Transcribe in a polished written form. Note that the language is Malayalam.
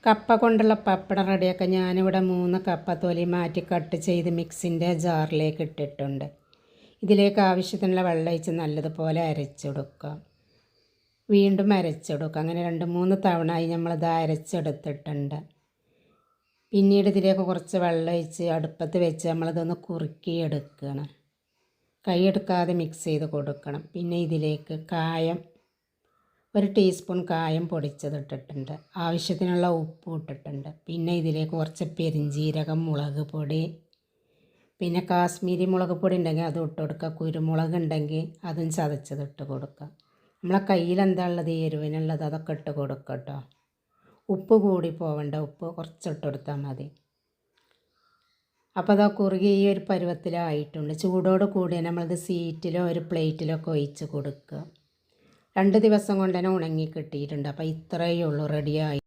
കപ്പ കൊണ്ടുള്ള പപ്പടം റെഡിയാക്കാൻ ഞാനിവിടെ 3 കപ്പ തൊലി മാറ്റി കട്ട് ചെയ്ത് മിക്സിൻ്റെ ജാറിലേക്ക് ഇട്ടിട്ടുണ്ട്. ഇതിലേക്ക് ആവശ്യത്തിനുള്ള വെള്ളം ഒഴിച്ച് നല്ലതുപോലെ അരച്ചെടുക്കുക. വീണ്ടും അരച്ചെടുക്കുക. അങ്ങനെ 2-3 തവണയായി നമ്മളിത് അരച്ചെടുത്തിട്ടുണ്ട്. പിന്നീട് ഇതിലേക്ക് കുറച്ച് വെള്ളം ഒഴിച്ച് അടുപ്പത്ത് വെച്ച് നമ്മളിതൊന്ന് കുറുക്കിയെടുക്കണം. കൈയെടുക്കാതെ മിക്സ് ചെയ്ത് കൊടുക്കണം. പിന്നെ ഇതിലേക്ക് കായം 1 ടീസ്പൂൺ കായം പൊടിച്ചതിട്ടിട്ടുണ്ട്. ആവശ്യത്തിനുള്ള ഉപ്പ് ഇട്ടിട്ടുണ്ട്. പിന്നെ ഇതിലേക്ക് കുറച്ച് പെരിഞ്ജീരകം, മുളക് പൊടി, പിന്നെ കാശ്മീരി മുളക് പൊടി ഉണ്ടെങ്കിൽ അതും ഇട്ട് കൊടുക്കുക. കുരുമുളക് ഉണ്ടെങ്കിൽ അതും ചതച്ചതിട്ട് കൊടുക്കുക. നമ്മളെ കയ്യിൽ എന്താ ഉള്ളത്, എരിവിനുള്ളത് അതൊക്കെ ഇട്ട് കൊടുക്കുക കേട്ടോ. ഉപ്പ് കൂടി പോവേണ്ട, ഉപ്പ് കുറച്ചിട്ട് കൊടുത്താൽ മതി. അപ്പോൾ അതാ കുറുകി ഈ ഒരു പരുവത്തിലായിട്ടുണ്ട്. ചൂടോട് കൂടി നമ്മളിത് സീറ്റിലോ ഒരു പ്ലേറ്റിലോ ഒക്കെ ഒഴിച്ച് കൊടുക്കുക. 2 ദിവസം കൊണ്ട് തന്നെ ഉണങ്ങി കിട്ടിയിട്ടുണ്ട്. അപ്പോൾ ഇത്രയേ ഉള്ളൂ, റെഡിയായി.